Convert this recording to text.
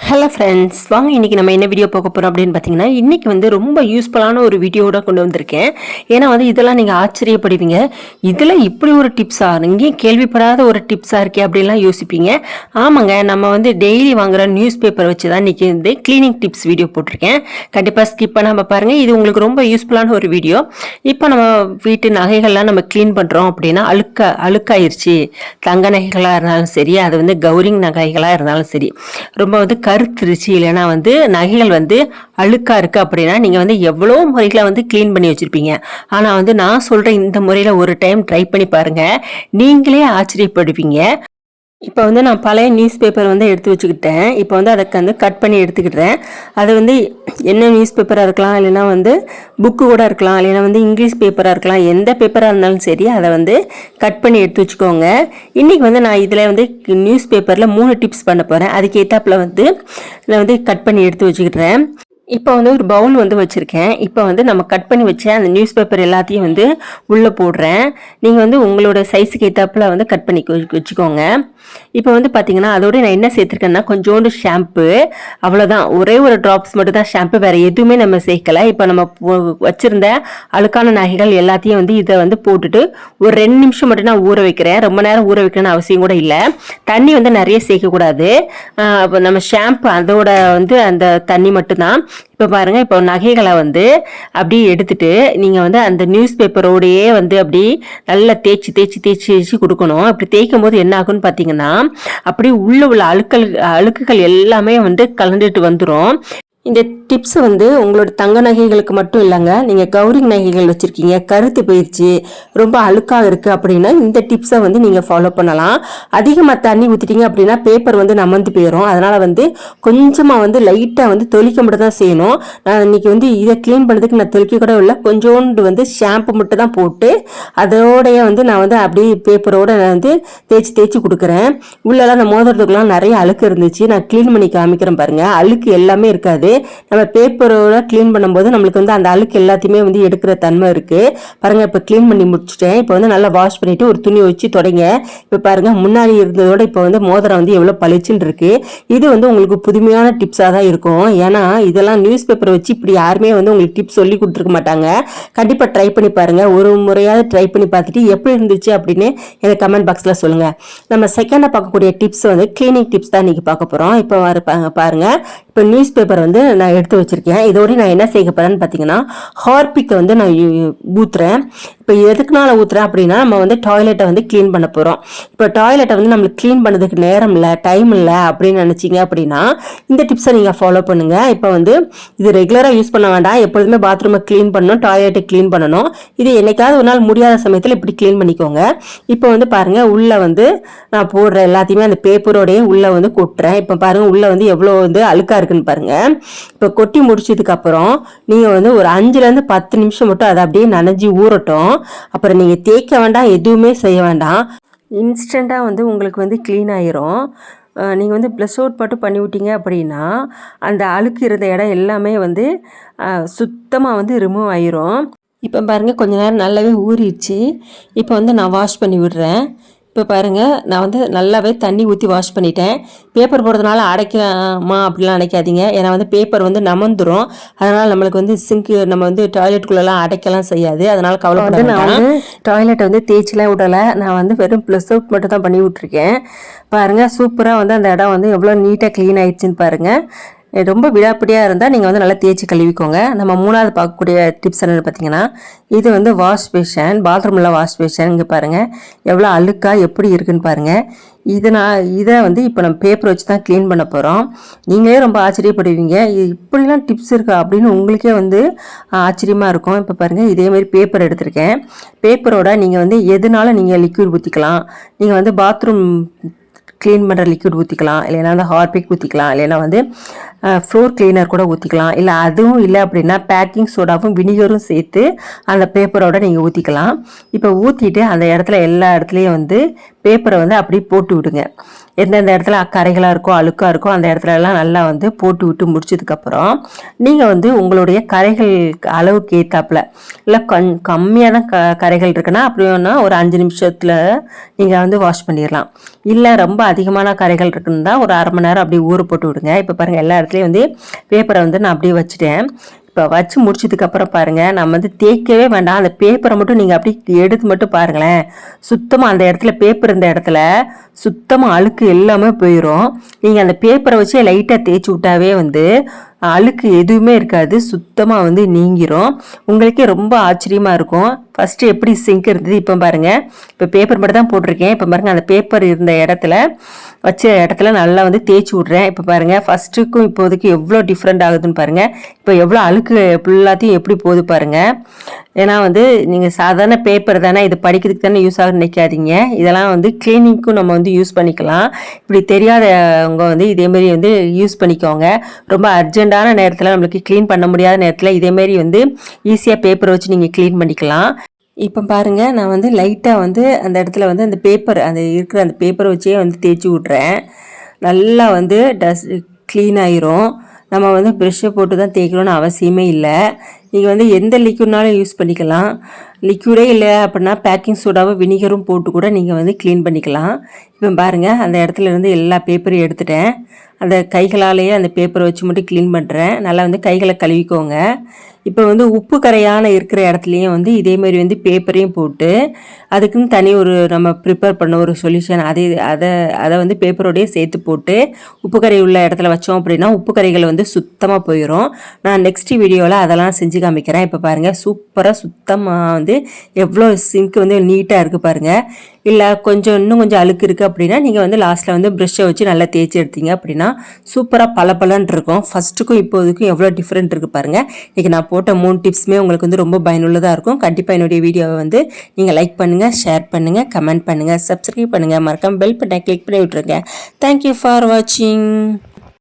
Hello friends, வாங்க இன்றைக்கி நம்ம என்ன வீடியோ பார்க்க போகிறோம் அப்படின்னு பார்த்தீங்கன்னா, இன்றைக்கி வந்து ரொம்ப யூஸ்ஃபுல்லான ஒரு வீடியோட கொண்டு வந்திருக்கேன். ஏன்னா வந்து இதெல்லாம் நீங்கள் ஆச்சரியப்படுவீங்க. இதில் இப்படி ஒரு டிப்ஸா, இங்கேயும் கேள்விப்படாத ஒரு டிப்ஸாக இருக்கே அப்படின்லாம் யோசிப்பீங்க. ஆமாங்க, நம்ம வந்து டெய்லி வாங்குகிற நியூஸ் பேப்பர் வச்சு தான் இன்றைக்கி வந்து கிளீனிங் டிப்ஸ் வீடியோ போட்டிருக்கேன். கண்டிப்பாக ஸ்கிப் பண்ணாமல் பாருங்கள். இது உங்களுக்கு ரொம்ப யூஸ்ஃபுல்லான ஒரு வீடியோ. இப்போ நம்ம வீட்டு நகைகள்லாம் நம்ம க்ளீன் பண்ணுறோம் அப்படின்னா அழுக்காயிருச்சு. தங்க நகைகளாக இருந்தாலும் சரி, அது வந்து கௌரிங் நகைகளாக இருந்தாலும் சரி, ரொம்ப வந்து கருத்துருச்சு, இல்லைன்னா வந்து நகைகள் வந்து அழுக்கா இருக்கு அப்படின்னா நீங்கள் வந்து எவ்வளோ முறைகளை வந்து க்ளீன் பண்ணி வச்சுருப்பீங்க. ஆனால் வந்து நான் சொல்கிற இந்த முறையில் ஒரு டைம் ட்ரை பண்ணி பாருங்கள், நீங்களே ஆச்சரியப்படுவீங்க. இப்போ வந்து நான் பழைய நியூஸ் பேப்பர் வந்து எடுத்து வச்சுக்கிட்டேன். இப்போ வந்து அதுக்கு வந்து கட் பண்ணி எடுத்துக்கிட்டேன். அது வந்து என்ன நியூஸ் பேப்பராக இருக்கலாம், இல்லைன்னா வந்து புக்கு கூட இருக்கலாம், இல்லைன்னா வந்து இங்கிலீஷ் பேப்பராக இருக்கலாம், எந்த பேப்பராக இருந்தாலும் சரி அதை வந்து கட் பண்ணி எடுத்து வச்சுக்கோங்க. இன்றைக்கி வந்து நான் இதில் வந்து நியூஸ் பேப்பரில் 3 டிப்ஸ் பண்ண போகிறேன். அதுக்கு ஏற்றாப்பில் வந்து நான் வந்து கட் பண்ணி எடுத்து வச்சுக்கிட்டேன். இப்போ வந்து ஒரு பவுல் வந்து வச்சுருக்கேன். இப்போ வந்து நம்ம கட் பண்ணி வச்ச அந்த நியூஸ் பேப்பர் எல்லாத்தையும் வந்து உள்ளே போடுறேன். நீங்கள் வந்து உங்களோட சைஸுக்கு ஏற்றாப்பில் வந்து கட் பண்ணி வச்சுக்கோங்க. இப்போ வந்து பார்த்தீங்கன்னா அதோட நான் என்ன சேர்த்துருக்கேன்னா கொஞ்சோண்டு ஷாம்பு, அவ்வளோதான். ஒரே ஒரு ட்ராப்ஸ் மட்டும் தான் ஷாம்பு, வேறு எதுவுமே நம்ம சேர்க்கலை. இப்போ நம்ம வச்சுருந்த அழுக்கான நகைகள் எல்லாத்தையும் வந்து இதை வந்து போட்டுட்டு ஒரு 2 நிமிஷம் மட்டும் நான் ஊற வைக்கிறேன். ரொம்ப நேரம் ஊற வைக்கணும்னு அவசியம் கூட இல்லை. தண்ணி வந்து நிறைய சேர்க்கக்கூடாது. நம்ம ஷாம்பு அதோட வந்து அந்த தண்ணி மட்டும்தான். இப்போ பாருங்கள், இப்போ நகைகளை வந்து அப்படியே எடுத்துட்டு நீங்கள் வந்து அந்த நியூஸ் பேப்பரோடையே வந்து அப்படி நல்லா தேய்ச்சி கொடுக்கணும். அப்படி தேய்க்கும் போது என்ன ஆகுன்னு பார்த்தீங்கன்னா, அப்படி உள்ள அழுக்குகள் எல்லாமே வந்து கலந்துட்டு வந்துடும். இந்த டிப்ஸ் வந்து உங்களோட தங்க நகைகளுக்கு மட்டும் இல்லைங்க, நீங்கள் கௌரிங் நகைகள் வச்சுருக்கீங்க, கருத்து போயிடுச்சு, ரொம்ப அழுக்காக இருக்குது அப்படின்னா இந்த டிப்ஸை வந்து நீங்கள் ஃபாலோ பண்ணலாம். அதிகமாக தண்ணி ஊற்றிட்டீங்க அப்படின்னா பேப்பர் வந்து நமந்து போயிடும். அதனால் வந்து கொஞ்சமாக வந்து லைட்டாக வந்து தொளிக்க மட்டும் தான் செய்யணும். நான் இன்றைக்கி வந்து இதை க்ளீன் பண்ணுறதுக்கு நான் தொளிக்க கூட இல்லை, கொஞ்சோண்டு வந்து ஷாம்பு மட்டும் தான் போட்டு அதோடைய வந்து நான் வந்து அப்படியே பேப்பரோடு நான் வந்து தேய்ச்சி கொடுக்குறேன். உள்ளெல்லாம் அந்த மோதிரத்துக்குலாம் நிறைய அழுக்கு இருந்துச்சு. நான் க்ளீன் பண்ணி காமிக்கிறேன் பாருங்கள். அழுக்கு எல்லாமே இருக்காது. நம்ம பேப்பரோட க்ளீன் பண்ணும்போது நம்மளுக்கு வந்து அந்த அழுக்கு எல்லாத்தையுமே வந்து எடுக்கிற தன்மை இருக்குது. பாருங்கள், இப்போ க்ளீன் பண்ணி முடிச்சுட்டேன். இப்போ வந்து நல்லா வாஷ் பண்ணிவிட்டு ஒரு துணி வச்சு தொடங்க. இப்போ பாருங்கள், முன்னாடி இருந்ததோட இப்போ வந்து மோதிரம் வந்து எவ்வளோ பளிச்சுன்னு இருக்குது. இது வந்து உங்களுக்கு புதுமையான டிப்ஸாக தான் இருக்கும். ஏன்னா இதெல்லாம் நியூஸ் பேப்பரை வச்சு இப்படி யாருமே வந்து உங்களுக்கு டிப்ஸ் சொல்லி கொடுத்துருக்க மாட்டாங்க. கண்டிப்பாக ட்ரை பண்ணி பாருங்கள். ஒரு முறையாவது ட்ரை பண்ணி பார்த்துட்டு எப்படி இருந்துச்சு அப்படின்னு எனக்கு கமெண்ட் பாக்ஸில் சொல்லுங்கள். நம்ம செகண்டாக பார்க்கக்கூடிய டிப்ஸ் வந்து கிளீனிங் டிப்ஸ் தான் இன்றைக்கி பார்க்க போகிறோம். இப்போ பாருங்கள், இப்போ நியூஸ் பேப்பர் வந்து நான் எடுத்து வச்சுருக்கேன். இதோடு நான் என்ன செய்ய போகிறேன்னு பார்த்தீங்கன்னா, ஹார்பிக்கை வந்து நான் ஊற்றுறேன். இப்போ எதுக்குனால ஊற்றுறேன் அப்படின்னா, நம்ம வந்து டாய்லெட்டை வந்து க்ளீன் பண்ண போகிறோம். இப்போ டாய்லெட்டை வந்து நம்மளுக்கு க்ளீன் பண்ணுறதுக்கு நேரம் இல்லை, டைம் இல்லை அப்படின்னு நினச்சிங்க அப்படின்னா இந்த டிப்ஸை நீங்கள் ஃபாலோ பண்ணுங்கள். இப்போ வந்து இது ரெகுலராக யூஸ் பண்ண வேண்டாம். எப்பொழுதுமே பாத்ரூமை க்ளீன் பண்ணணும், டாய்லெட்டை க்ளீன் பண்ணணும். இது என்னைக்காவது ஒரு நாள் முடியாத சமயத்தில் இப்படி க்ளீன் பண்ணிக்கோங்க. இப்போ வந்து பாருங்கள், உள்ளே வந்து நான் போடுற எல்லாத்தையுமே அந்த பேப்பரோடையே உள்ளே வந்து கொட்டுறேன். இப்போ பாருங்கள், உள்ளே வந்து எவ்வளோ வந்து அழுக்காக இருக்குன்னு பாருங்கள். இப்போ கொட்டி முடிச்சதுக்கப்புறம் நீங்கள் வந்து ஒரு 5லேருந்து 10 நிமிஷம் மட்டும் அதை அப்படியே நனைஞ்சி ஊறட்டும். அப்புறம் நீங்கள் தேய்க்க வேண்டாம், எதுவுமே செய்ய வேண்டாம். இன்ஸ்டண்ட்டாக வந்து உங்களுக்கு வந்து க்ளீன் ஆயிரும். நீங்கள் வந்து ப்ளஸ் அவுட் மட்டும் பண்ணி விட்டீங்க அப்படின்னா அந்த அழுக்கு இருந்த இடம் எல்லாமே வந்து சுத்தமாக வந்து ரிமூவ் ஆயிரும். இப்போ பாருங்கள், கொஞ்ச நேரம் நல்லாவே ஊறிடுச்சு. இப்போ வந்து நான் வாஷ் பண்ணி விடுறேன். இப்போ பாருங்கள், நான் வந்து நல்லாவே தண்ணி ஊற்றி வாஷ் பண்ணிட்டேன். பேப்பர் போடுறதுனால அடைக்கலாமா அப்படிலாம் நினைக்காதீங்க. ஏன்னா வந்து பேப்பர் வந்து நமந்துடும். அதனால் நம்மளுக்கு வந்து சிங்க்கு நம்ம வந்து டாய்லெட்டுக்குள்ளெல்லாம் அடைக்கலாம் செய்யாது. அதனால் கவலைப்பட வேண்டாம். நான் வந்து டாய்லெட்டை வந்து தேய்ச்சிலாம் விடலை. நான் வந்து வெறும் ப்ளஸ் அவுட் மட்டும் தான் பண்ணி விட்ருக்கேன். பாருங்கள், சூப்பராக வந்து அந்த இடம் வந்து எவ்வளோ நீட்டாக க்ளீன் ஆயிடுச்சுன்னு பாருங்கள். ரொம்ப விடாப்பிடியாக இருந்தால் நீங்கள் வந்து நல்லா தேய்ச்சி கழுவிக்கோங்க. நம்ம 3வது பார்க்கக்கூடிய டிப்ஸ் என்னென்னு பார்த்தீங்கன்னா, இது வந்து வாஷ் பேஷன், பாத்ரூமில் வாஷ் பேஷன். இங்கே பாருங்கள் எவ்வளோ அழுக்காக எப்படி இருக்குன்னு பாருங்கள். இதை வந்து இப்போ நம்ம பேப்பர் வச்சு தான் க்ளீன் பண்ண போகிறோம். நீங்களே ரொம்ப ஆச்சரியப்படுவீங்க, இப்படிலாம் டிப்ஸ் இருக்கா அப்படின்னு உங்களுக்கே வந்து ஆச்சரியமாக இருக்கும். இப்போ பாருங்கள், இதேமாதிரி பேப்பர் எடுத்திருக்கேன். பேப்பரோட நீங்கள் வந்து எதுனாலும் நீங்கள் லிக்விட் ஊற்றிக்கலாம். நீங்கள் வந்து பாத்ரூம் க்ளீன் பண்ணுற லிக்விட் ஊற்றிக்கலாம், இல்லைன்னா வந்து ஹார்பிக் ஊற்றிக்கலாம், இல்லைன்னா வந்து ஃப்ளோர் கிளீனர் கூட ஊற்றிக்கலாம். இல்லை அதுவும் இல்லை அப்படின்னா பேக்கிங் சோடாவும் வினிகரும் சேர்த்து அந்த பேப்பரோட நீங்கள் ஊற்றிக்கலாம். இப்போ ஊற்றிட்டு அந்த இடத்துல எல்லா இடத்துலையும் வந்து பேப்பரை வந்து அப்படியே போட்டு விடுங்க. எந்தெந்த இடத்துல கரைகளாக இருக்கோ அழுக்காக இருக்கோ அந்த இடத்துலலாம் நல்லா வந்து போட்டு விட்டு முடிச்சதுக்கப்புறம் நீங்கள் வந்து உங்களுடைய கரைகள் அளவுக்கு ஏற்றாப்புல இல்லை கம்மியான கரைகள் இருக்குன்னா அப்படின்னா ஒரு 5 நிமிஷத்தில் நீங்கள் வந்து வாஷ் பண்ணிடலாம். இல்லை ரொம்ப அதிகமான கரைகள் இருக்குன்னு தான் ஒரு அரை மணி நேரம் அப்படியே ஊற போட்டு விடுங்க. இப்போ பாருங்கள் எல்லா இடத்துலையும் வந்து பேப்பரை வந்து நான் அப்படியே வச்சுட்டேன். இப்போ வச்சு முடிச்சதுக்கப்புறம் பாருங்கள், நம்ம வந்து தேய்க்கவே வேண்டாம். அந்த பேப்பரை மட்டும் நீங்கள் அப்படி எடுத்து மட்டும் பாருங்களேன். சுத்தமாக அந்த இடத்துல பேப்பர் இருந்த இடத்துல சுத்தமாக அழுக்கு எல்லாமே போயிடும். நீங்கள் அந்த பேப்பரை வச்சு லைட்டாக தேய்ச்சி விட்டாவே வந்து அழுக்கு எதுவுமே இருக்காது, சுத்தமாக வந்து நீங்கிரும். உங்களுக்கே ரொம்ப ஆச்சரியமாக இருக்கும். ஃபஸ்ட்டு எப்படி சிங்க் இருந்தது, இப்போ பாருங்கள். இப்போ பேப்பர் மட்டும் தான் போட்டிருக்கேன். இப்போ பாருங்கள் அந்த பேப்பர் இருந்த இடத்துல வச்ச இடத்துல நல்லா வந்து தேய்ச்சி விட்றேன். இப்போ பாருங்கள் ஃபஸ்ட்டுக்கும் இப்போதைக்கு எவ்வளோ டிஃப்ரெண்ட் ஆகுதுன்னு பாருங்கள். இப்போ எவ்வளோ அழுக்கு ஃபுல்லாத்தையும் எப்படி போகுது பாருங்கள். ஏன்னா வந்து நீங்கள் சாதாரண பேப்பர் தானே, இது படிக்கிறதுக்கு தானே யூஸ் ஆகுன்னு நினைக்காதீங்க. இதெல்லாம் வந்து கிளீனிங்க்கும் நம்ம வந்து யூஸ் பண்ணிக்கலாம். இப்படி தெரியாதவங்க வந்து இதேமாரி வந்து யூஸ் பண்ணிக்கோங்க. ரொம்ப அர்ஜென்ட்டான நேரத்தில் நம்மளுக்கு க்ளீன் பண்ண முடியாத நேரத்தில் இதேமாரி வந்து ஈஸியாக பேப்பரை வச்சு நீங்கள் க்ளீன் பண்ணிக்கலாம். இப்போ பாருங்கள், நான் வந்து லைட்டாக வந்து அந்த இடத்துல வந்து அந்த பேப்பர் அந்த இருக்கிற அந்த பேப்பரை வச்சே வந்து தேய்ச்சி விட்றேன். நல்லா வந்து க்ளீன் ஆயிரும். நம்ம வந்து ப்ரெஷ்ஷை போட்டு தான் தேய்க்கணும்னு அவசியமே இல்லை. நீங்கள் வந்து எந்த லிக்விட்னாலும் யூஸ் பண்ணிக்கலாம். லிக்விடே இல்லை அப்படின்னா பேக்கிங் சோடாவும் வினிகரும் போட்டு கூட நீங்கள் வந்து க்ளீன் பண்ணிக்கலாம். இப்போ பாருங்கள் அந்த இடத்துல இருந்து எல்லா பேப்பரையும் எடுத்துட்டேன். அந்த கைகளாலேயே அந்த பேப்பரை வச்சு மட்டும் க்ளீன் பண்ணுறேன். நல்லா வந்து கைகளை கழுவிக்கோங்க. இப்போ வந்து உப்பு கரையான இருக்கிற இடத்துலையும் வந்து இதேமாரி வந்து பேப்பரையும் போட்டு அதுக்குன்னு தனி ஒரு நம்ம ப்ரிப்பேர் பண்ண ஒரு சொல்யூஷன் அதை வந்து பேப்பரோடையே சேர்த்து போட்டு உப்பு கரை உள்ள இடத்துல வச்சோம் அப்படின்னா உப்பு கரைகள் வந்து சுத்தமாக போயிடும். நான் நெக்ஸ்ட் வீடியோவில் அதெல்லாம் செஞ்சு காமிக்கிறேன். இப்போ பாருங்கள் சூப்பராக சுத்தமாக வந்து எவ்வளோ சிங்க் வந்து நீட்டாக இருக்குது பாருங்கள். இல்லை இன்னும் கொஞ்சம் அழுக்கு இருக்குது அப்படின்னா நீங்கள் வந்து லாஸ்ட்டில் வந்து ப்ரெஷ்ஷை வச்சு நல்லா தேய்ச்சி எடுத்தீங்க அப்படின்னா சூப்பராக பளபளன்னு இருக்கும். ஃபஸ்ட்டுக்கும் இப்போதுக்கும் எவ்வளோ டிஃப்ரெண்ட் இருக்குது பாருங்கள். இன்றைக்கி நான் போட்ட 3 டிப்ஸுமே உங்களுக்கு வந்து ரொம்ப பயனுள்ளதாக இருக்கும். கண்டிப்பாக என்னுடைய வீடியோவை வந்து நீங்கள் லைக் பண்ணுங்கள், ஷேர் பண்ணுங்கள், கமெண்ட் பண்ணுங்கள், சப்ஸ்கிரைப் பண்ணுங்கள், மறக்காம பெல் பட்டனை கிளிக் பண்ணி விட்ருங்க. தேங்க்யூ ஃபார் வாட்சிங்.